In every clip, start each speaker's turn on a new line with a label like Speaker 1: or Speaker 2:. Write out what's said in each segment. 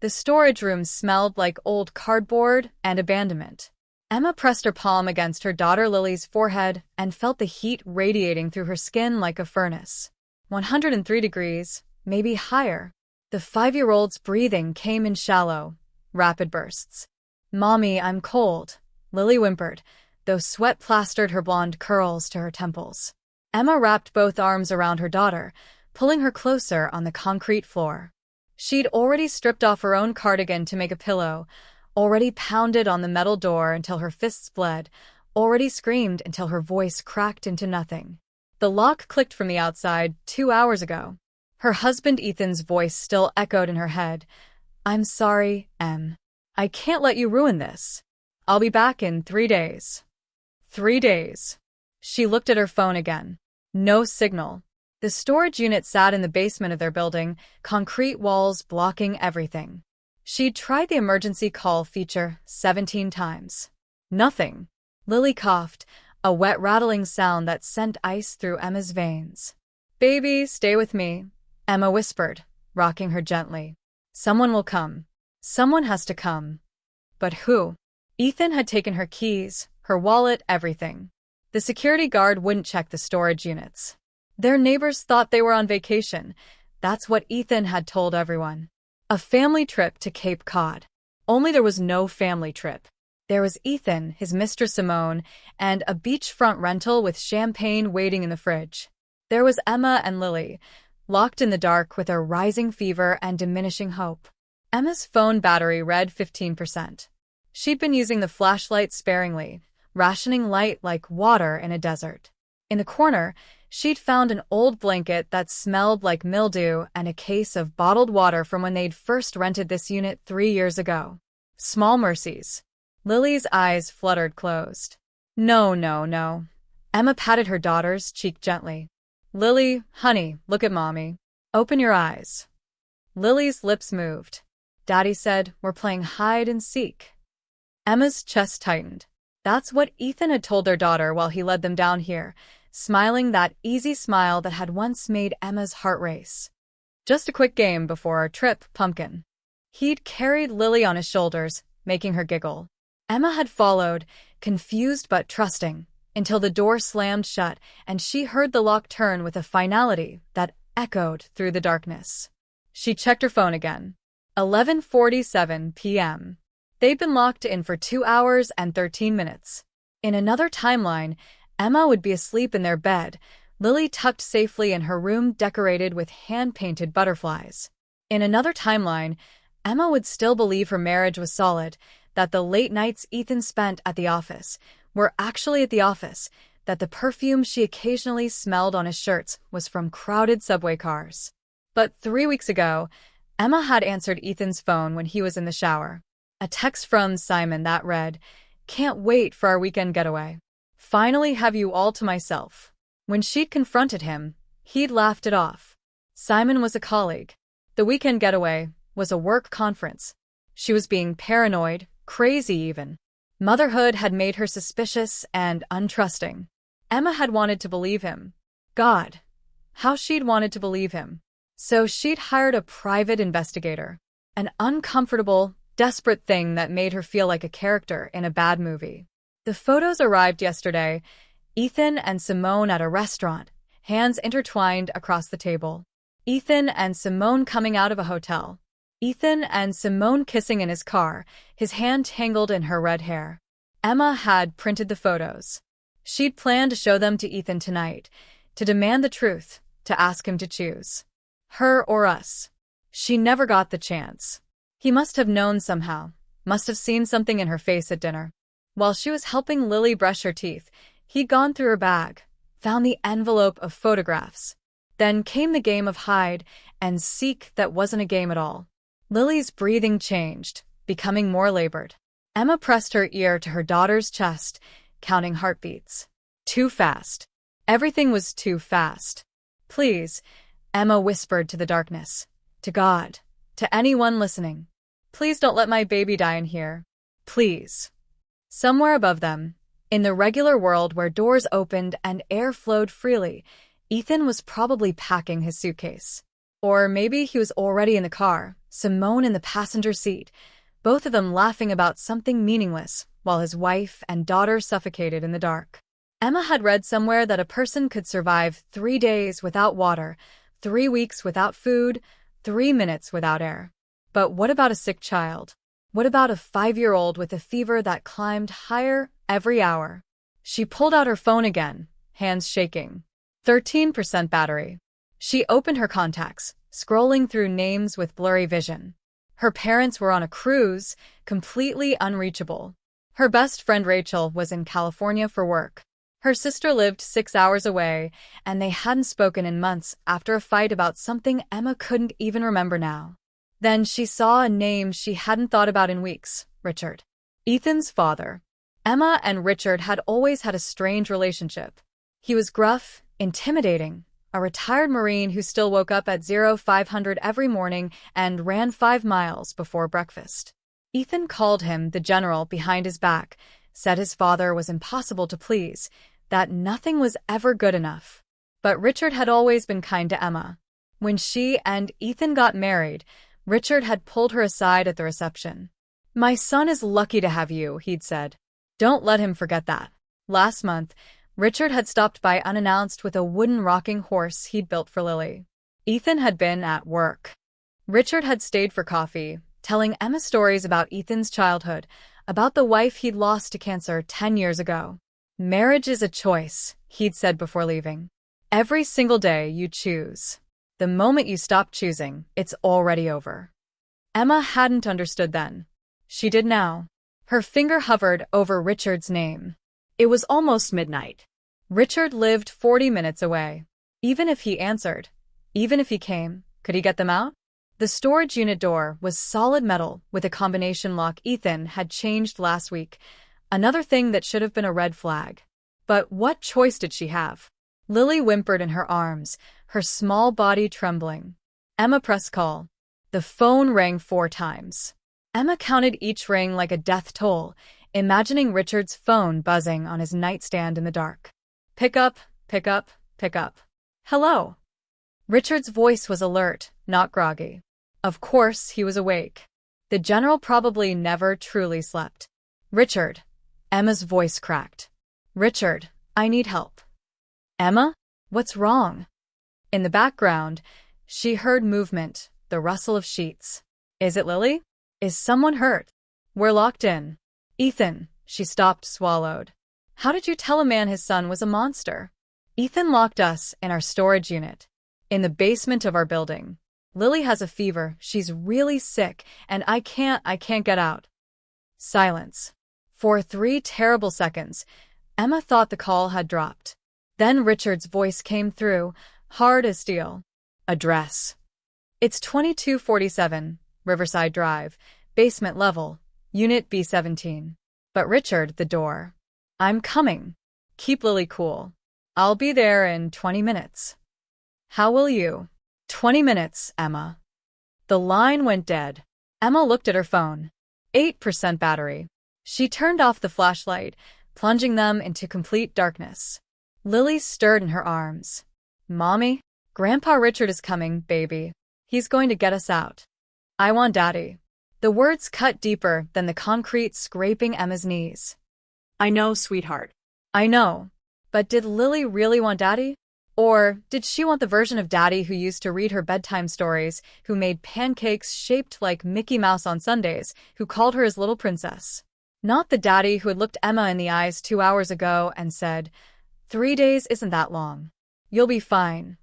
Speaker 1: The storage room smelled like old cardboard and abandonment. Emma pressed her palm against her daughter Lily's forehead and felt the heat radiating through her skin like a furnace. 103 degrees, maybe higher. The 5-year-old's breathing came in shallow, rapid bursts. "Mommy, I'm cold," Lily whimpered, though sweat plastered her blonde curls to her temples. Emma wrapped both arms around her daughter, pulling her closer on the concrete floor. She'd already stripped off her own cardigan to make a pillow, already pounded on the metal door until her fists bled, already screamed until her voice cracked into nothing. The lock clicked from the outside 2 hours ago. Her husband Ethan's voice still echoed in her head. "I'm sorry, Em. I can't let you ruin this. I'll be back in 3 days." 3 days. She looked at her phone again. No signal. The storage unit sat in the basement of their building, concrete walls blocking everything. She'd tried the emergency call feature 17 times. Nothing. Lily coughed, a wet rattling sound that sent ice through Emma's veins. "Baby, stay with me," Emma whispered, rocking her gently. "Someone will come. Someone has to come." But who? Ethan had taken her keys, her wallet, everything. The security guard wouldn't check the storage units. Their neighbors thought they were on vacation. That's what Ethan had told everyone. A family trip to Cape Cod. Only there was no family trip. There was Ethan, his mistress Simone, and a beachfront rental with champagne waiting in the fridge. There was Emma and Lily, locked in the dark with a rising fever and diminishing hope. Emma's phone battery read 15%. She'd been using the flashlight sparingly, rationing light like water in a desert. In the corner, she'd found an old blanket that smelled like mildew and a case of bottled water from when they'd first rented this unit 3 years ago. Small mercies. Lily's eyes fluttered closed. "No, no, no." Emma patted her daughter's cheek gently. "Lily, honey, look at Mommy. Open your eyes." Lily's lips moved. Daddy said, "We're playing hide and seek." Emma's chest tightened. That's what Ethan had told their daughter while he led them down here, smiling that easy smile that had once made Emma's heart race. "Just a quick game before our trip, pumpkin." He'd carried Lily on his shoulders, making her giggle. Emma had followed, confused but trusting, until the door slammed shut and she heard the lock turn with a finality that echoed through the darkness. She checked her phone again. 11:47 p.m. They'd been locked in for 2 hours and 13 minutes. In another timeline, Emma would be asleep in their bed, Lily tucked safely in her room decorated with hand-painted butterflies. In another timeline, Emma would still believe her marriage was solid, that the late nights Ethan spent at the office were actually at the office, that the perfume she occasionally smelled on his shirts was from crowded subway cars. But 3 weeks ago, Emma had answered Ethan's phone when he was in the shower. A text from Simon that read, "Can't wait for our weekend getaway. Finally have you all to myself." When she'd confronted him, he'd laughed it off. Simon was a colleague. The weekend getaway was a work conference. She was being paranoid, crazy even. Motherhood had made her suspicious and untrusting. Emma had wanted to believe him. God, how she'd wanted to believe him. So she'd hired a private investigator. An uncomfortable, desperate thing that made her feel like a character in a bad movie. The photos arrived yesterday. Ethan and Simone at a restaurant, hands intertwined across the table. Ethan and Simone coming out of a hotel. Ethan and Simone kissing in his car, his hand tangled in her red hair. Emma had printed the photos. She'd planned to show them to Ethan tonight, to demand the truth, to ask him to choose. Her or us. She never got the chance. He must have known somehow, must have seen something in her face at dinner. While she was helping Lily brush her teeth, he'd gone through her bag, found the envelope of photographs. Then came the game of hide and seek that wasn't a game at all. Lily's breathing changed, becoming more labored. Emma pressed her ear to her daughter's chest, counting heartbeats. Too fast. Everything was too fast. "Please," Emma whispered to the darkness. "To God. To anyone listening. Please don't let my baby die in here. Please." Somewhere above them, in the regular world where doors opened and air flowed freely, Ethan was probably packing his suitcase. Or maybe he was already in the car, Simone in the passenger seat, both of them laughing about something meaningless, while his wife and daughter suffocated in the dark. Emma had read somewhere that a person could survive 3 days without water, 3 weeks without food, 3 minutes without air. But what about a sick child? What about a 5-year-old with a fever that climbed higher every hour? She pulled out her phone again, hands shaking. 13% battery. She opened her contacts, scrolling through names with blurry vision. Her parents were on a cruise, completely unreachable. Her best friend Rachel was in California for work. Her sister lived 6 hours away, and they hadn't spoken in months after a fight about something Emma couldn't even remember now. Then she saw a name she hadn't thought about in weeks: Richard. Ethan's father. Emma and Richard had always had a strange relationship. He was gruff, intimidating, a retired Marine who still woke up at 0500 every morning and ran 5 miles before breakfast. Ethan called him the general behind his back, said his father was impossible to please, that nothing was ever good enough. But Richard had always been kind to Emma. When she and Ethan got married, Richard had pulled her aside at the reception. "My son is lucky to have you," he'd said. "Don't let him forget that." Last month, Richard had stopped by unannounced with a wooden rocking horse he'd built for Lily. Ethan had been at work. Richard had stayed for coffee, telling Emma stories about Ethan's childhood, about the wife he'd lost to cancer 10 years ago. "Marriage is a choice," he'd said before leaving. "Every single day you choose. The moment you stop choosing, it's already over." Emma hadn't understood then. She did now. Her finger hovered over Richard's name. It was almost midnight. Richard lived 40 minutes away. Even if he answered, even if he came, could he get them out? The storage unit door was solid metal with a combination lock Ethan had changed last week, another thing that should have been a red flag. But what choice did she have? Lily whimpered in her arms, her small body trembling. Emma pressed call. The phone rang 4 times. Emma counted each ring like a death toll, imagining Richard's phone buzzing on his nightstand in the dark. Pick up, pick up, pick up. Hello. Richard's voice was alert, not groggy. Of course he was awake. The general probably never truly slept. "Richard." Emma's voice cracked. "Richard, I need help." "Emma? What's wrong?" In the background, she heard movement, the rustle of sheets. "Is it Lily? Is someone hurt?" "We're locked in." "Ethan," she stopped, swallowed. "How did you tell a man his son was a monster?" "Ethan locked us in our storage unit. In the basement of our building. Lily has a fever, she's really sick, and I can't get out." Silence. For 3 terrible seconds, Emma thought the call had dropped. Then Richard's voice came through, hard as steel. "Address." "It's 2247, Riverside Drive, basement level, Unit B17. "But Richard, the door." "I'm coming. Keep Lily cool. I'll be there in 20 minutes. "How will you?" 20 minutes, Emma." The line went dead. Emma looked at her phone. 8% battery. She turned off the flashlight, plunging them into complete darkness. Lily stirred in her arms. "Mommy? Grandpa Richard is coming, baby. He's going to get us out. I want Daddy." The words cut deeper than the concrete, scraping Emma's knees.
Speaker 2: "I know, sweetheart."
Speaker 1: "I know. But did Lily really want Daddy? Or did she want the version of Daddy who used to read her bedtime stories, who made pancakes shaped like Mickey Mouse on Sundays, who called her his little princess? Not the Daddy who had looked Emma in the eyes 2 hours ago and said, 3 days isn't that long. You'll be fine."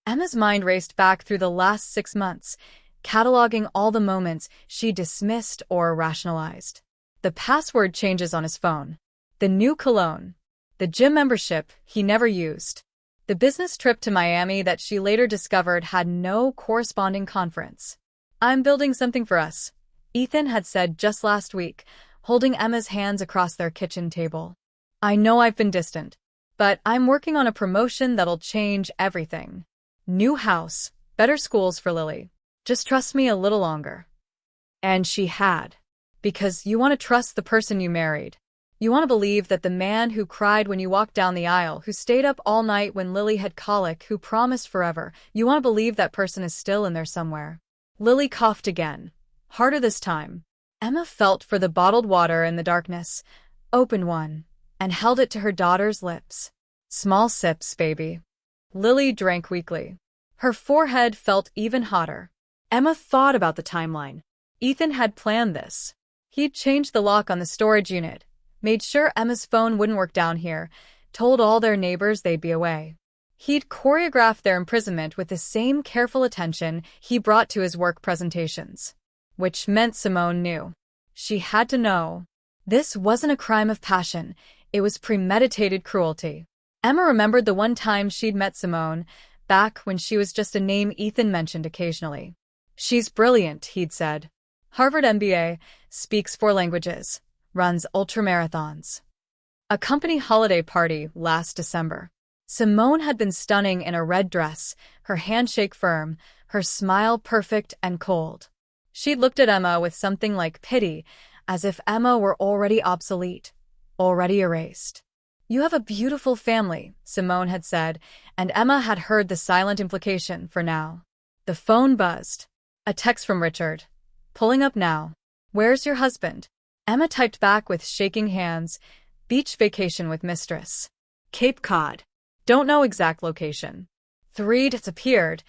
Speaker 1: Emma's mind raced back through the last 6 months, cataloging all the moments she dismissed or rationalized. The password changes on his phone. The new cologne. The gym membership he never used. The business trip to Miami that she later discovered had no corresponding conference. "I'm building something for us," Ethan had said just last week, holding Emma's hands across their kitchen table. "I know I've been distant, but I'm working on a promotion that'll change everything. New house, better schools for Lily. Just trust me a little longer." And she had. Because you want to trust the person you married. You want to believe that the man who cried when you walked down the aisle, who stayed up all night when Lily had colic, who promised forever, you want to believe that person is still in there somewhere. Lily coughed again, harder this time. Emma felt for the bottled water in the darkness, opened one, and held it to her daughter's lips. Small sips, baby. Lily drank weakly. Her forehead felt even hotter.
Speaker 2: Emma thought about the timeline.
Speaker 1: Ethan had planned this. He'd changed the lock on the storage unit, made sure Emma's phone wouldn't work down here, told all their neighbors they'd be away. He'd choreographed their imprisonment with the same careful attention he brought to his work presentations. Which meant Simone knew. She had to know. This wasn't a crime of passion, it was premeditated cruelty. Emma remembered the one time she'd met Simone, back when she was just a name Ethan mentioned occasionally. She's brilliant, he'd said. Harvard MBA, speaks 4 languages, runs ultramarathons. A company holiday party last December. Simone had been stunning in a red dress, her handshake firm, her smile perfect and cold. She'd looked at Emma with something like pity, as if Emma were already obsolete, already erased. You have a beautiful family, Simone had said, and Emma had heard the silent implication for now. The phone buzzed. A text from Richard. Pulling up now. Where's your husband? Emma typed back with shaking hands. Beach vacation with mistress.
Speaker 2: Cape Cod.
Speaker 1: Don't know exact location. 3 disappeared,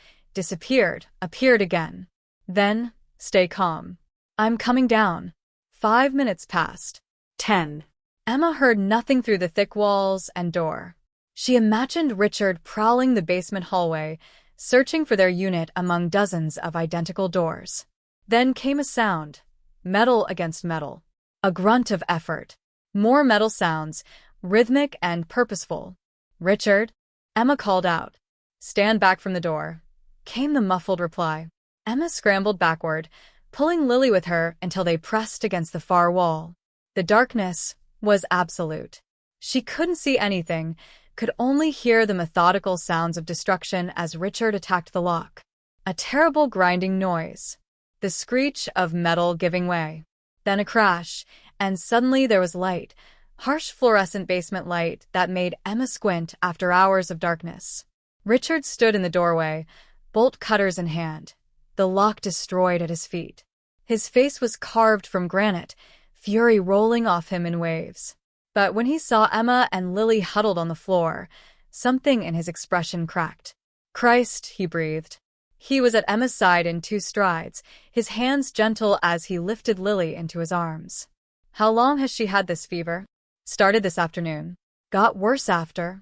Speaker 1: appeared again. Then, stay calm. I'm coming down. 5 minutes passed.
Speaker 2: 10.
Speaker 1: Emma heard nothing through the thick walls and door. She imagined Richard prowling the basement hallway, searching for their unit among dozens of identical doors. Then came a sound. Metal against metal. A grunt of effort. More metal sounds, rhythmic and purposeful. Richard? Emma called out. Stand back from the door. Came the muffled reply. Emma scrambled backward, pulling Lily with her until they pressed against the far wall. The darkness was absolute. She couldn't see anything, could only hear the methodical sounds of destruction as Richard attacked the lock. A terrible grinding noise. The screech of metal giving way. Then a crash, and suddenly there was light, harsh fluorescent basement light that made Emma squint after hours of darkness. Richard stood in the doorway, bolt cutters in hand, the lock destroyed at his feet. His face was carved from granite, fury rolling off him in waves. But when he saw Emma and Lily huddled on the floor, something in his expression cracked. Christ, he breathed. He was at Emma's side in 2 strides, his hands gentle as he lifted Lily into his arms. How long has she had this fever? Started this afternoon. Got worse after.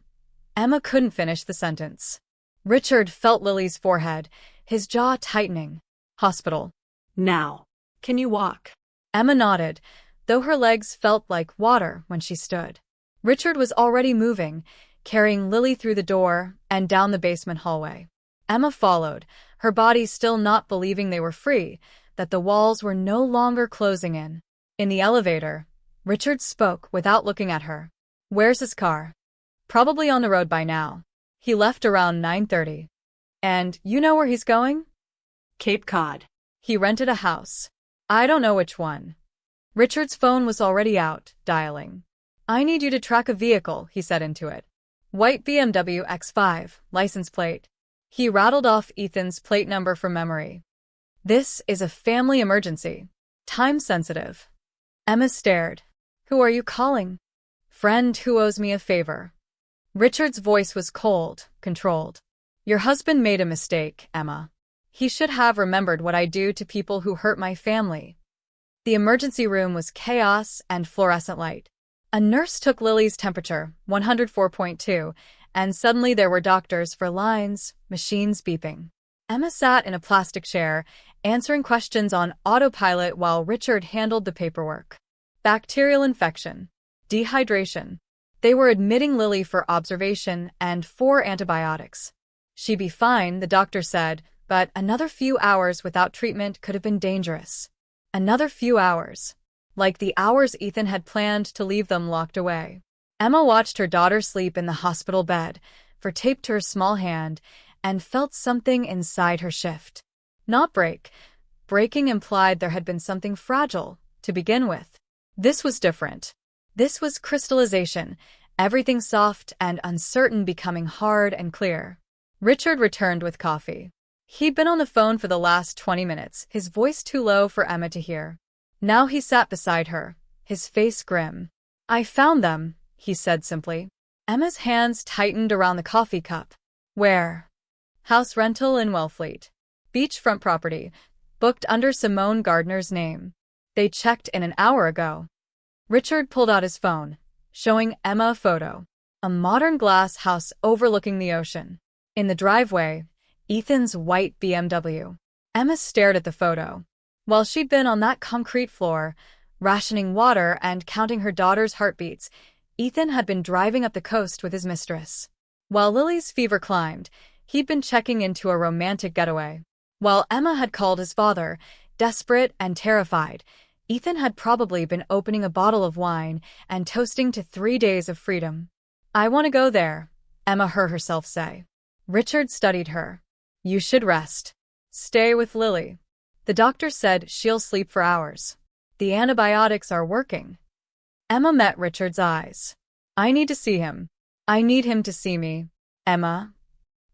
Speaker 1: Emma couldn't finish the sentence. Richard felt Lily's forehead, his jaw tightening. Hospital.
Speaker 2: Now. Can you walk?
Speaker 1: Emma nodded, though her legs felt like water when she stood. Richard was already moving, carrying Lily through the door and down the basement hallway. Emma followed, her body still not believing they were free, that the walls were no longer closing in. In the elevator, Richard spoke without looking at her. Where's his car? Probably on the road by now. He left around 9:30. And you know where he's going?
Speaker 2: Cape Cod.
Speaker 1: He rented a house. I don't know which one. Richard's phone was already out, dialing. I need you to track a vehicle, he said into it. White BMW X5, license plate. He rattled off Ethan's plate number from memory. This is a family emergency. Time sensitive. Emma stared. Who are you calling? Friend who owes me a favor. Richard's voice was cold, controlled. Your husband made a mistake, Emma. He should have remembered what I do to people who hurt my family. The emergency room was chaos and fluorescent light. A nurse took Lily's temperature, 104.2, and suddenly there were doctors for lines, machines beeping. Emma sat in a plastic chair, answering questions on autopilot while Richard handled the paperwork. Bacterial infection. Dehydration. They were admitting Lily for observation and 4 antibiotics. She'd be fine, the doctor said, but another few hours without treatment could have been dangerous. Another few hours. Like the hours Ethan had planned to leave them locked away. Emma watched her daughter sleep in the hospital bed, for taped to her small hand, and felt something inside her shift. Not break. Breaking implied there had been something fragile, to begin with. This was different. This was crystallization, everything soft and uncertain becoming hard and clear. Richard returned with coffee. He'd been on the phone for the last 20 minutes, his voice too low for Emma to hear. Now he sat beside her, his face grim. "I found them," he said simply. Emma's hands tightened around the coffee cup. "Where?" "House rental in Wellfleet. Beachfront property. Booked under Simone Gardner's name. They checked in an hour ago." Richard pulled out his phone, showing Emma a photo. A modern glass house overlooking the ocean. In the driveway, Ethan's white BMW. Emma stared at the photo. While she'd been on that concrete floor, rationing water and counting her daughter's heartbeats, Ethan had been driving up the coast with his mistress. While Lily's fever climbed, he'd been checking into a romantic getaway. While Emma had called his father, desperate and terrified, Ethan had probably been opening a bottle of wine and toasting to 3 days of freedom. "I want to go there," Emma heard herself say. Richard studied her. "You should rest. Stay with Lily. The doctor said she'll sleep for hours. The antibiotics are working." Emma met Richard's eyes. "I need to see him. I need him to see me. Emma."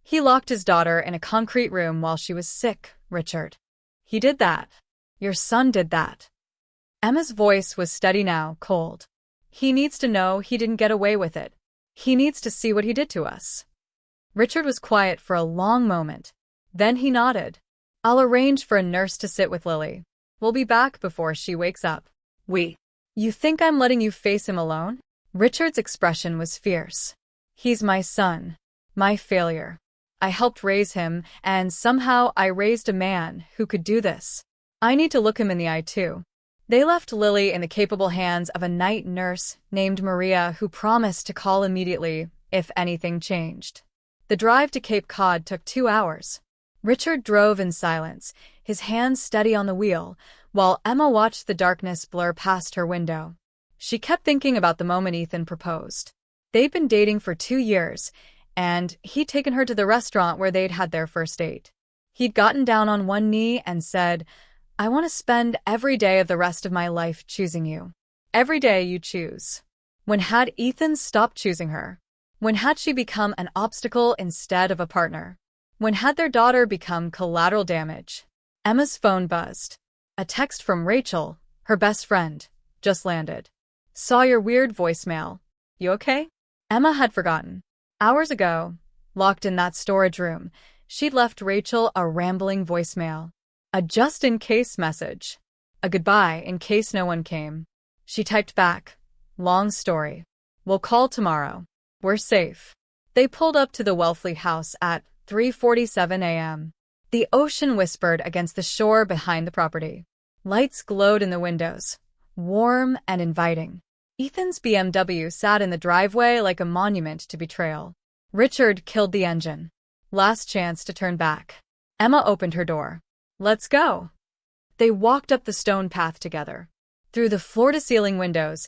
Speaker 1: He locked his daughter in a concrete room while she was sick, Richard. "He did that. Your son did that." Emma's voice was steady now, cold. "He needs to know he didn't get away with it. He needs to see what he did to us." Richard was quiet for a long moment. Then he nodded. "I'll arrange for a nurse to sit with Lily. We'll be back before she wakes up." "You think I'm letting you face him alone?" Richard's expression was fierce. "He's my son. My failure. I helped raise him, and somehow I raised a man who could do this. I need to look him in the eye too." They left Lily in the capable hands of a night nurse named Maria who promised to call immediately if anything changed. The drive to Cape Cod took 2 hours. Richard drove in silence, his hands steady on the wheel, while Emma watched the darkness blur past her window. She kept thinking about the moment Ethan proposed. They'd been dating for 2 years, and he'd taken her to the restaurant where they'd had their first date. He'd gotten down on one knee and said, "I want to spend every day of the rest of my life choosing you. Every day you choose." When had Ethan stopped choosing her? When had she become an obstacle instead of a partner? When had their daughter become collateral damage? Emma's phone buzzed. A text from Rachel, her best friend, just landed. "Saw your weird voicemail. You okay?" Emma had forgotten. Hours ago, locked in that storage room, she'd left Rachel a rambling voicemail. A just-in-case message. A goodbye in case no one came. She typed back, "Long story. We'll call tomorrow. We're safe." They pulled up to the Wellfleet house at 3:47 a.m. The ocean whispered against the shore behind the property. Lights glowed in the windows, warm and inviting. Ethan's BMW sat in the driveway like a monument to betrayal. Richard killed the engine. Last chance to turn back. Emma opened her door. "Let's go." They walked up the stone path together. Through the floor-to-ceiling windows,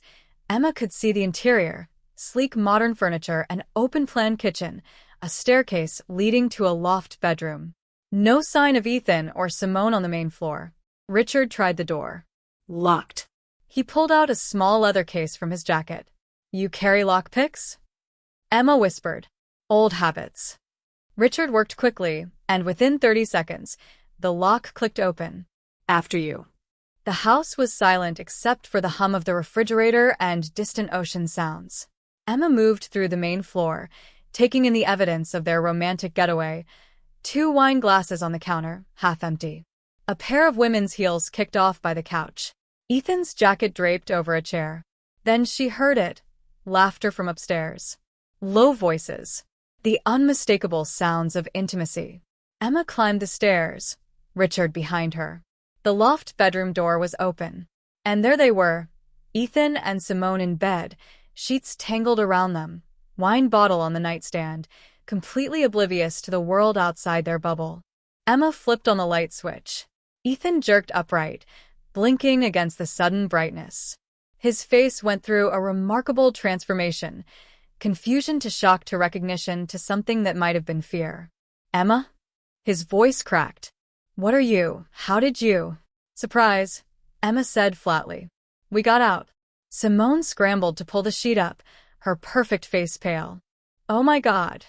Speaker 1: Emma could see the interior, sleek modern furniture, an open-plan kitchen, a staircase leading to a loft bedroom. No sign of Ethan or Simone on the main floor. Richard tried the door.
Speaker 2: Locked.
Speaker 1: He pulled out a small leather case from his jacket. "You carry lockpicks?" Emma whispered. "Old habits." Richard worked quickly, and within 30 seconds, the lock clicked open.
Speaker 2: "After you."
Speaker 1: The house was silent except for the hum of the refrigerator and distant ocean sounds. Emma moved through the main floor, taking in the evidence of their romantic getaway. 2 wine glasses on the counter, half empty. A pair of women's heels kicked off by the couch. Ethan's jacket draped over a chair. Then she heard it. Laughter from upstairs. Low voices. The unmistakable sounds of intimacy. Emma climbed the stairs, Richard behind her. The loft bedroom door was open. And there they were, Ethan and Simone in bed, sheets tangled around them, wine bottle on the nightstand, completely oblivious to the world outside their bubble. Emma flipped on the light switch. Ethan jerked upright, blinking against the sudden brightness. His face went through a remarkable transformation, confusion to shock to recognition to something that might have been fear. "Emma?" His voice cracked. "What are you? How did you?" "Surprise," Emma said flatly. "We got out." Simone scrambled to pull the sheet up, her perfect face pale. "Oh my God."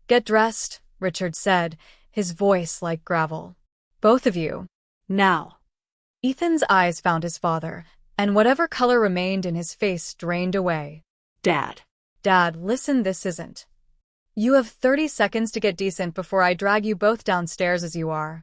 Speaker 1: "Get dressed," Richard said, his voice like gravel. Both of you.
Speaker 2: Now.
Speaker 1: Ethan's eyes found his father, and whatever color remained in his face drained away.
Speaker 2: Dad.
Speaker 1: Dad, listen, this isn't. You have 30 seconds to get decent before I drag you both downstairs as you are.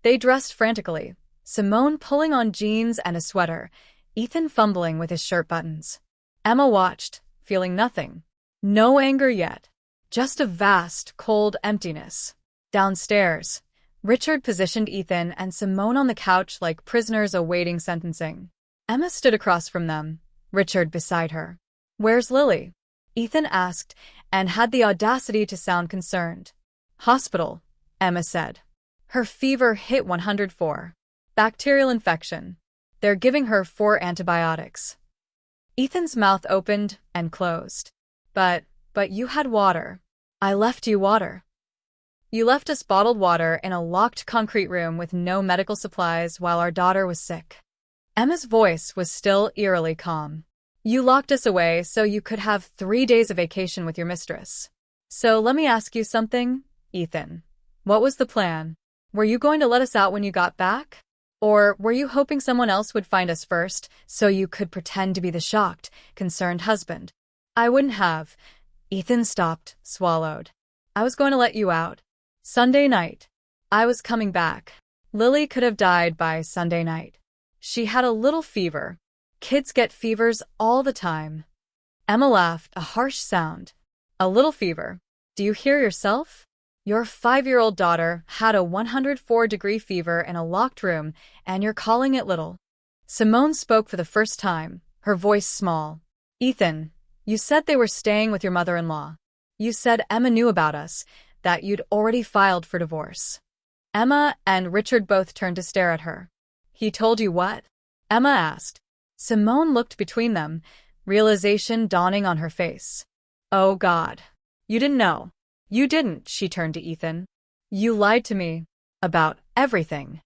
Speaker 1: They dressed frantically, Simone pulling on jeans and a sweater, Ethan fumbling with his shirt buttons. Emma watched, feeling nothing. No anger yet. Just a vast, cold emptiness. Downstairs, Richard positioned Ethan and Simone on the couch like prisoners awaiting sentencing. Emma stood across from them, Richard beside her. Where's Lily? Ethan asked, and had the audacity to sound concerned. Hospital, Emma said. Her fever hit 104. Bacterial infection. They're giving her 4 antibiotics. Ethan's mouth opened and closed. But you had water. I left you water. You left us bottled water in a locked concrete room with no medical supplies while our daughter was sick. Emma's voice was still eerily calm. You locked us away so you could have 3 days of vacation with your mistress. So let me ask you something, Ethan. What was the plan? Were you going to let us out when you got back? Or were you hoping someone else would find us first so you could pretend to be the shocked, concerned husband? I wouldn't have. Ethan stopped, swallowed. I was going to let you out. Sunday night. I was coming back. Lily could have died by Sunday night. She had a little fever. Kids get fevers all the time. Emma laughed, a harsh sound. A little fever. Do you hear yourself? Your 5-year-old daughter had a 104-degree fever in a locked room, and you're calling it little. Simone spoke for the first time, her voice small. Ethan, you said they were staying with your mother-in-law. You said Emma knew about us, that you'd already filed for divorce. Emma and Richard both turned to stare at her. He told you what? Emma asked. Simone looked between them, realization dawning on her face. Oh God. You didn't know. You didn't, she turned to Ethan. You lied to me. About everything.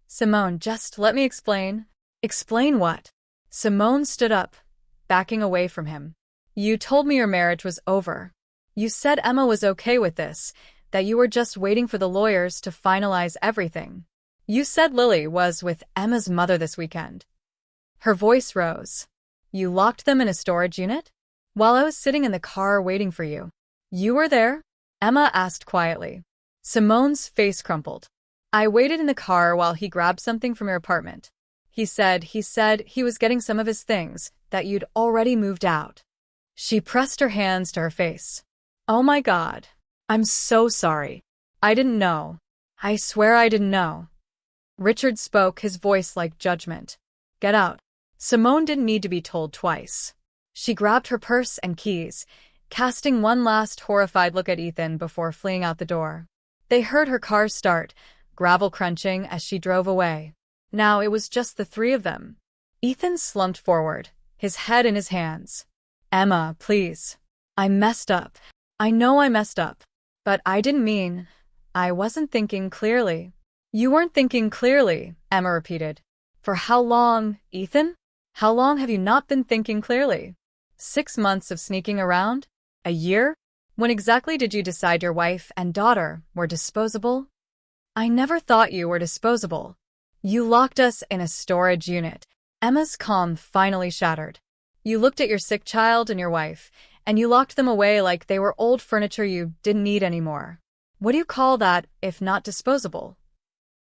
Speaker 1: Simone, just let me explain. Explain what? Simone stood up, backing away from him. You told me your marriage was over. You said Emma was okay with this, that you were just waiting for the lawyers to finalize everything. You said Lily was with Emma's mother this weekend. Her voice rose. You locked them in a storage unit? While I was sitting in the car waiting for you. You were there? Emma asked quietly. Simone's face crumpled. I waited in the car while he grabbed something from your apartment. He said he was getting some of his things, that you'd already moved out. She pressed her hands to her face. Oh my God. I'm so sorry. I didn't know. I swear I didn't know. Richard spoke, his voice like judgment. Get out. Simone didn't need to be told twice. She grabbed her purse and keys, casting one last horrified look at Ethan before fleeing out the door. They heard her car start, gravel crunching as she drove away. Now it was just the 3 of them. Ethan slumped forward, his head in his hands. Emma, please. I messed up. I know I messed up. But I didn't mean. I wasn't thinking clearly. You weren't thinking clearly, Emma repeated. For how long, Ethan? How long have you not been thinking clearly? 6 months of sneaking around? A year? When exactly did you decide your wife and daughter were disposable? I never thought you were disposable. You locked us in a storage unit. Emma's calm finally shattered. You looked at your sick child and your wife, and you locked them away like they were old furniture you didn't need anymore. What do you call that, if not disposable?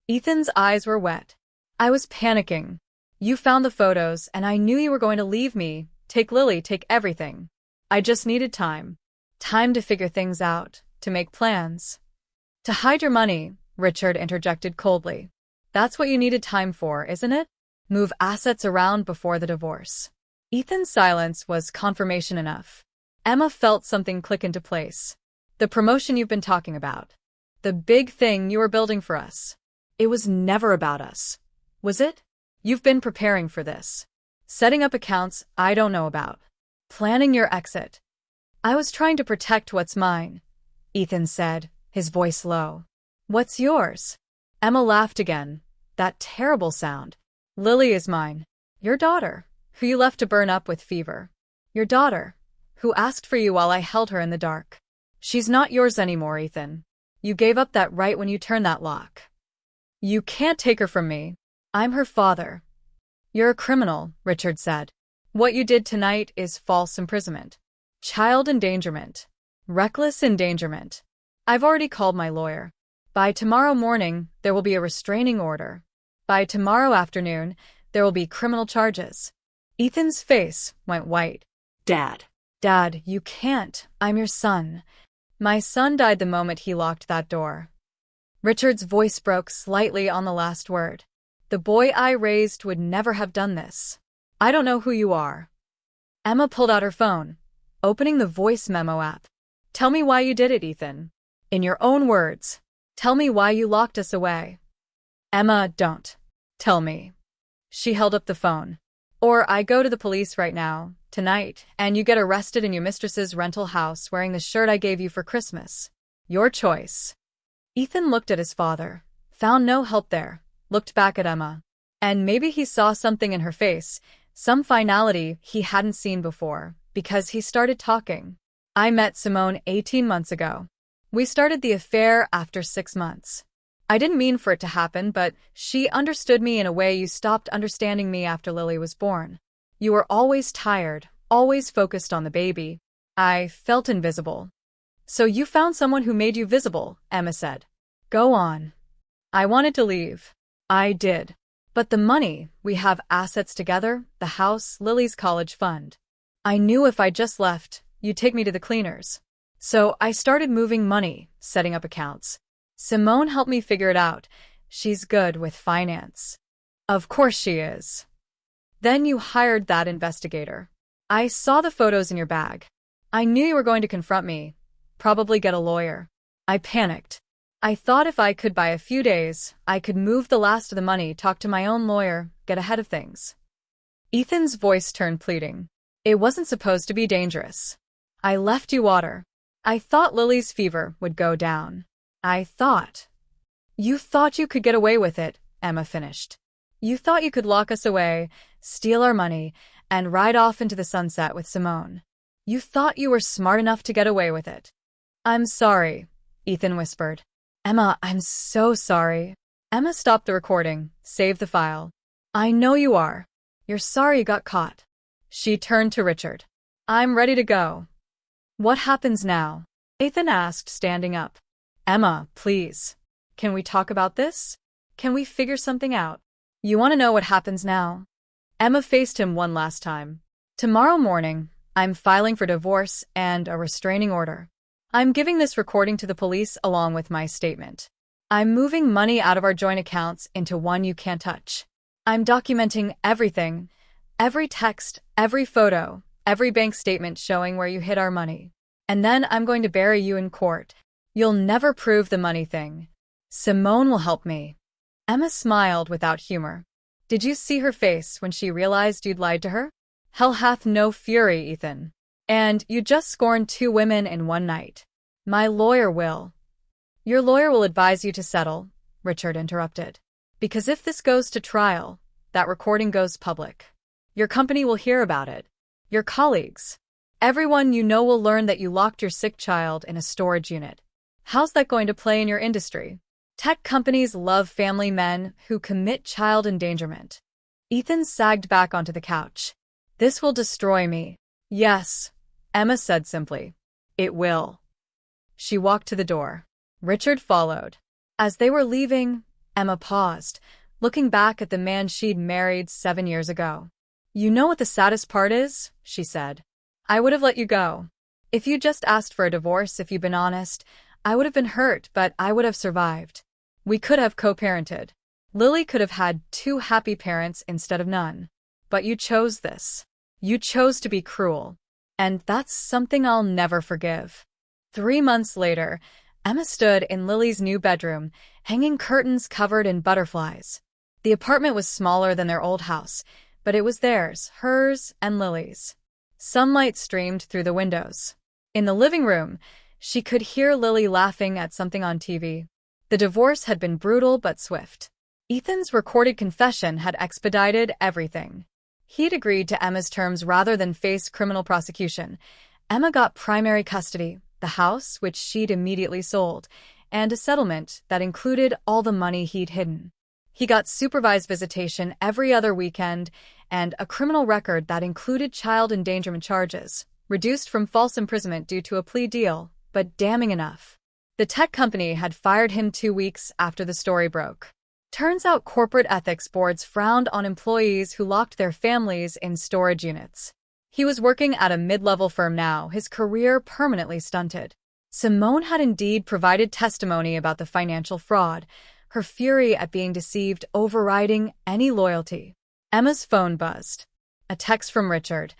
Speaker 1: Ethan's eyes were wet. I was panicking. You found the photos, and I knew you were going to leave me, take Lily, take everything. I just needed time. Time to figure things out, to make plans. To hide your money, Richard interjected coldly. That's what you needed time for, isn't it? Move assets around before the divorce. Ethan's silence was confirmation enough. Emma felt something click into place. The promotion you've been talking about. The big thing you were building for us. It was never about us. Was it? You've been preparing for this. Setting up accounts I don't know about. Planning your exit. I was trying to protect what's mine, Ethan said, his voice low. What's yours? Emma laughed again. That terrible sound. Lily is mine. Your daughter, who you left to burn up with fever. Your daughter, who asked for you while I held her in the dark. She's not yours anymore, Ethan. You gave up that right when you turned that lock. You can't take her from me. I'm her father. You're a criminal, Richard said. What you did tonight is false imprisonment. Child endangerment. Reckless endangerment. I've already called my lawyer. By tomorrow morning, there will be a restraining order. By tomorrow afternoon, there will be criminal charges. Ethan's face went white.
Speaker 2: Dad.
Speaker 1: Dad, you can't. I'm your son. My son died the moment he locked that door. Richard's voice broke slightly on the last word. The boy I raised would never have done this. I don't know who you are. Emma pulled out her phone, opening the voice memo app. Tell me why you did it, Ethan. In your own words. Tell me why you locked us away. Emma, don't. Tell me. She held up the phone. Or I go to the police right now, tonight, and you get arrested in your mistress's rental house wearing the shirt I gave you for Christmas. Your choice. Ethan looked at his father, found no help there, looked back at Emma. And maybe he saw something in her face, some finality he hadn't seen before, because he started talking. I met Simone 18 months ago. We started the affair after 6 months. I didn't mean for it to happen, but she understood me in a way you stopped understanding me after Lily was born. You were always tired, always focused on the baby. I felt invisible. So you found someone who made you visible, Emma said. Go on. I wanted to leave. I did. But the money, we have assets together, the house, Lily's college fund. I knew if I just left, you'd take me to the cleaners. So I started moving money, setting up accounts. Simone helped me figure it out. She's good with finance. Of course she is. Then you hired that investigator. I saw the photos in your bag. I knew you were going to confront me, probably get a lawyer. I panicked. I thought if I could buy a few days, I could move the last of the money, talk to my own lawyer, get ahead of things. Ethan's voice turned pleading. It wasn't supposed to be dangerous. I left you water. I thought Lily's fever would go down. I thought. You thought you could get away with it, Emma finished. You thought you could lock us away, steal our money, and ride off into the sunset with Simone. You thought you were smart enough to get away with it. I'm sorry, Ethan whispered. Emma, I'm so sorry. Emma stopped the recording, saved the file. I know you are. You're sorry you got caught. She turned to Richard. I'm ready to go. What happens now? Ethan asked, standing up. Emma, please. Can we talk about this? Can we figure something out? You want to know what happens now? Emma faced him one last time. Tomorrow morning, I'm filing for divorce and a restraining order. I'm giving this recording to the police along with my statement. I'm moving money out of our joint accounts into one you can't touch. I'm documenting everything, every text, every photo, every bank statement showing where you hid our money. And then I'm going to bury you in court. You'll never prove the money thing. Simone will help me. Emma smiled without humor. Did you see her face when she realized you'd lied to her? Hell hath no fury, Ethan. And you just scorned 2 women in one night. My lawyer will. Your lawyer will advise you to settle, Richard interrupted. Because if this goes to trial, that recording goes public. Your company will hear about it. Your colleagues. Everyone you know will learn that you locked your sick child in a storage unit. How's that going to play in your industry? Tech companies love family men who commit child endangerment. Ethan sagged back onto the couch. This will destroy me. Yes, Emma said simply. It will. She walked to the door. Richard followed. As they were leaving, Emma paused, looking back at the man she'd married 7 years ago. You know what the saddest part is? She said. I would have let you go. If you just asked for a divorce, if you'd been honest, I would have been hurt, but I would have survived. We could have co-parented. Lily could have had 2 happy parents instead of none. But you chose this. You chose to be cruel. And that's something I'll never forgive. 3 months later, Emma stood in Lily's new bedroom, hanging curtains covered in butterflies. The apartment was smaller than their old house, but it was theirs, hers and Lily's. Sunlight streamed through the windows. In the living room, she could hear Lily laughing at something on TV. The divorce had been brutal but swift. Ethan's recorded confession had expedited everything. He'd agreed to Emma's terms rather than face criminal prosecution. Emma got primary custody, the house, which she'd immediately sold, and a settlement that included all the money he'd hidden. He got supervised visitation every other weekend and a criminal record that included child endangerment charges, reduced from false imprisonment due to a plea deal, but damning enough. The tech company had fired him 2 weeks after the story broke. Turns out corporate ethics boards frowned on employees who locked their families in storage units. He was working at a mid-level firm now, his career permanently stunted. Simone had indeed provided testimony about the financial fraud, her fury at being deceived overriding any loyalty. Emma's phone buzzed. A text from Richard.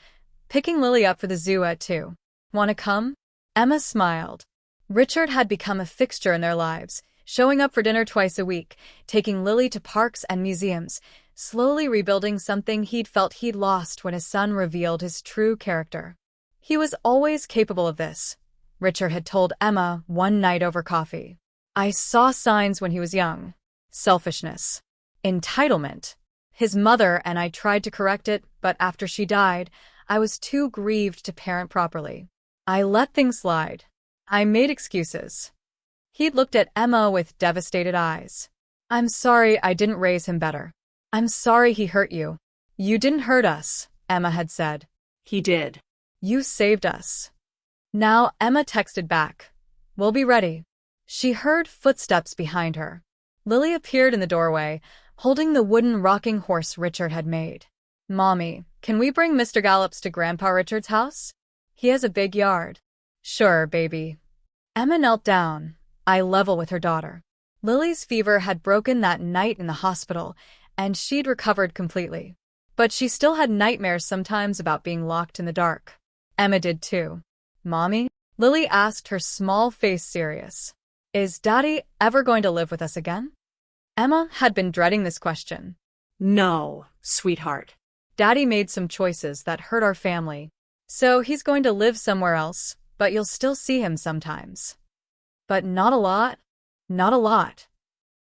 Speaker 1: Picking Lily up for the zoo at 2. Wanna come? Emma smiled. Richard had become a fixture in their lives, showing up for dinner twice a week, taking Lily to parks and museums, slowly rebuilding something he'd felt he'd lost when his son revealed his true character. He was always capable of this, Richard had told Emma one night over coffee. I saw signs when he was young. Selfishness. Entitlement. His mother and I tried to correct it, but after she died, I was too grieved to parent properly. I let things slide. I made excuses. He'd looked at Emma with devastated eyes. I'm sorry I didn't raise him better. I'm sorry he hurt you. You didn't hurt us, Emma had said.
Speaker 2: He did.
Speaker 1: You saved us. Now Emma texted back. We'll be ready. She heard footsteps behind her. Lily appeared in the doorway, holding the wooden rocking horse Richard had made. Mommy, can we bring Mr. Gallops to Grandpa Richard's house? He has a big yard. Sure, baby. Emma knelt down, eye level with her daughter. Lily's fever had broken that night in the hospital, and she'd recovered completely. But she still had nightmares sometimes about being locked in the dark. Emma did too. Mommy? Lily asked, her small face serious. Is Daddy ever going to live with us again? Emma had been dreading this question.
Speaker 2: No, sweetheart.
Speaker 1: Daddy made some choices that hurt our family. So he's going to live somewhere else, but you'll still see him sometimes. But not a lot? Not a lot.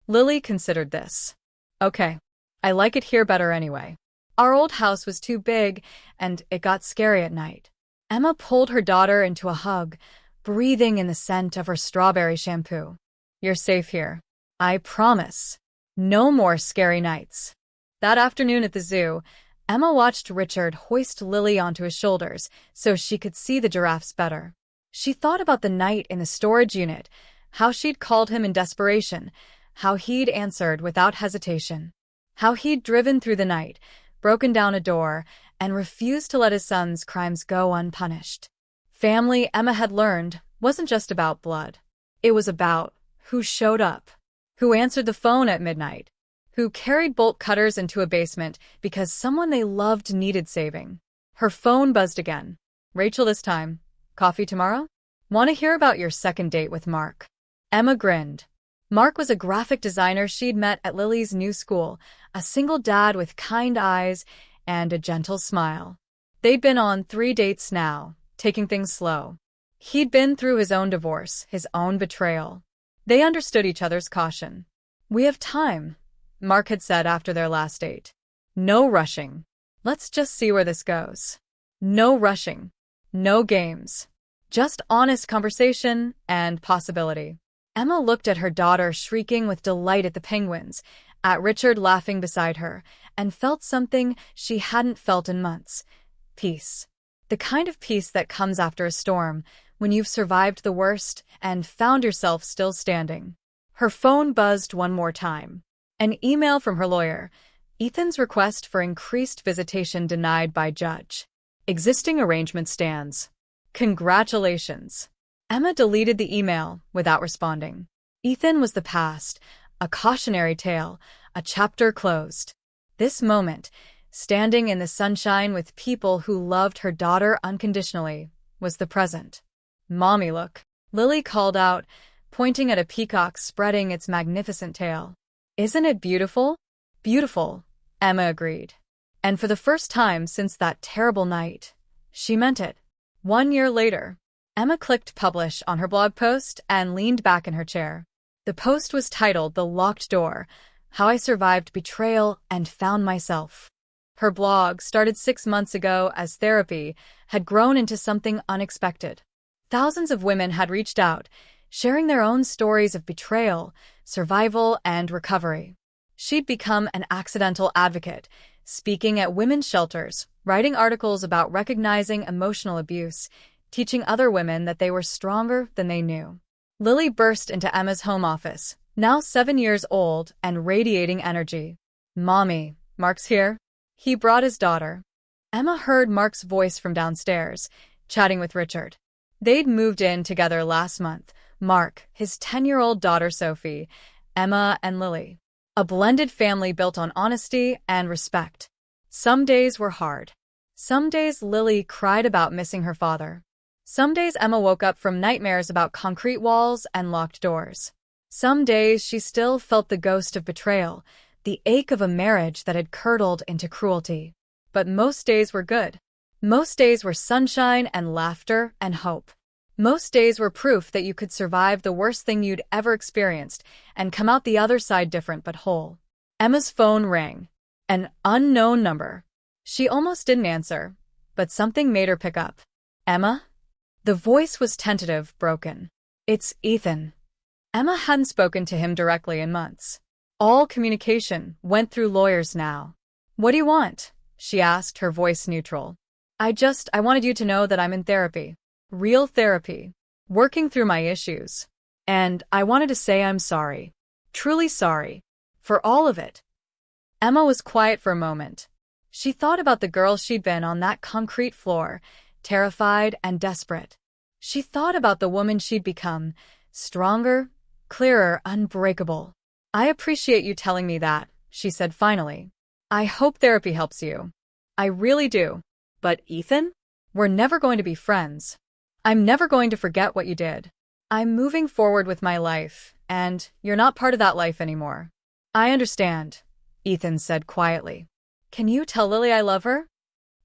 Speaker 1: Lily considered this. Okay. I like it here better anyway. Our old house was too big, and it got scary at night. Emma pulled her daughter into a hug, breathing in the scent of her strawberry shampoo. You're safe here. I promise. No more scary nights. That afternoon at the zoo, Emma watched Richard hoist Lily onto his shoulders so she could see the giraffes better. She thought about the night in the storage unit, how she'd called him in desperation, how he'd answered without hesitation, how he'd driven through the night, broken down a door, and refused to let his son's crimes go unpunished. Family, Emma had learned, wasn't just about blood. It was about who showed up, who answered the phone at midnight, who carried bolt cutters into a basement because someone they loved needed saving. Her phone buzzed again. Rachel this time. Coffee tomorrow? Want to hear about your second date with Mark? Emma grinned. Mark was a graphic designer she'd met at Lily's new school, a single dad with kind eyes and a gentle smile. They'd been on 3 dates now, taking things slow. He'd been through his own divorce, his own betrayal. They understood each other's caution. We have time, Mark had said after their last date. No rushing. Let's just see where this goes. No rushing. No games. Just honest conversation and possibility. Emma looked at her daughter shrieking with delight at the penguins, at Richard laughing beside her, and felt something she hadn't felt in months. Peace. The kind of peace that comes after a storm, when you've survived the worst and found yourself still standing. Her phone buzzed one more time. An email from her lawyer. Ethan's request for increased visitation denied by judge. Existing arrangement stands. Congratulations. Emma deleted the email without responding. Ethan was the past, a cautionary tale, a chapter closed. This moment, standing in the sunshine with people who loved her daughter unconditionally, was the present. Mommy, look. Lily called out, pointing at a peacock spreading its magnificent tail. Isn't it beautiful? Beautiful, Emma agreed. And for the first time since that terrible night, she meant it. 1 year later, Emma clicked publish on her blog post and leaned back in her chair. The post was titled The Locked Door, How I Survived Betrayal and Found Myself. Her blog, started 6 months ago as therapy, had grown into something unexpected. Thousands of women had reached out, sharing their own stories of betrayal, survival, and recovery. She'd become an accidental advocate, speaking at women's shelters, writing articles about recognizing emotional abuse, teaching other women that they were stronger than they knew. Lily burst into Emma's home office, now 7 years old and radiating energy. "Mommy, Mark's here." He brought his daughter. Emma heard Mark's voice from downstairs, chatting with Richard. They'd moved in together last month, Mark, his 10-year-old daughter Sophie, Emma, and Lily. A blended family built on honesty and respect. Some days were hard. Some days Lily cried about missing her father. Some days Emma woke up from nightmares about concrete walls and locked doors. Some days she still felt the ghost of betrayal, the ache of a marriage that had curdled into cruelty. But most days were good. Most days were sunshine and laughter and hope. Most days were proof that you could survive the worst thing you'd ever experienced and come out the other side different but whole. Emma's phone rang. An unknown number. She almost didn't answer, but something made her pick up. "Emma?" The voice was tentative, broken. "It's Ethan." Emma hadn't spoken to him directly in months. All communication went through lawyers now. "What do you want?" she asked, her voice neutral. I wanted you to know that I'm in therapy. Real therapy. Working through my issues. And I wanted to say I'm sorry. Truly sorry. For all of it." Emma was quiet for a moment. She thought about the girl she'd been on that concrete floor, terrified and desperate. She thought about the woman she'd become, stronger, clearer, unbreakable. "I appreciate you telling me that," she said finally. "I hope therapy helps you. I really do.
Speaker 2: But Ethan?
Speaker 1: We're never going to be friends. I'm never going to forget what you did. I'm moving forward with my life, and you're not part of that life anymore." "I understand," Ethan said quietly. "Can you tell Lily I love her?"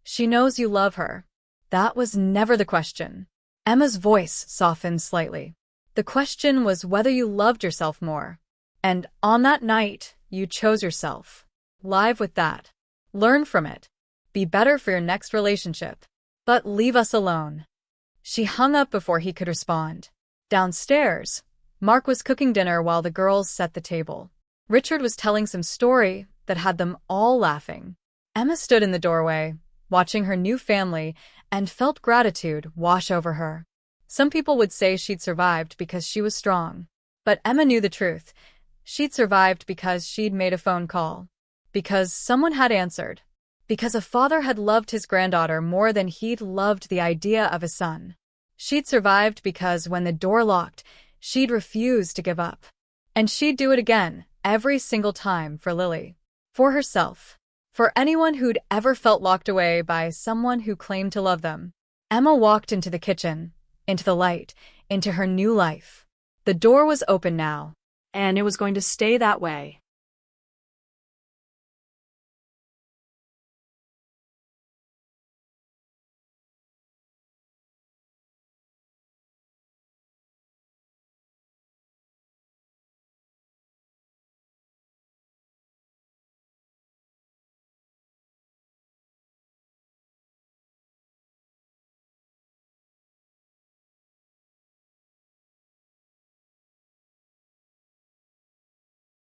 Speaker 1: "She knows you love her." That was never the question. Emma's voice softened slightly. The question was whether you loved yourself more. And on that night, you chose yourself. Live with that. Learn from it. Be better for your next relationship. But leave us alone. She hung up before he could respond. Downstairs, Mark was cooking dinner while the girls set the table. Richard was telling some story that had them all laughing. Emma stood in the doorway, watching her new family, and felt gratitude wash over her. Some people would say she'd survived because she was strong. But Emma knew the truth. She'd survived because she'd made a phone call. Because someone had answered. Because a father had loved his granddaughter more than he'd loved the idea of a son. She'd survived because when the door locked, she'd refused to give up. And she'd do it again, every single time, for Lily. For herself. For anyone who'd ever felt locked away by someone who claimed to love them. Emma walked into the kitchen, into the light, into her new life. The door was open now.
Speaker 2: And it was going to stay that way.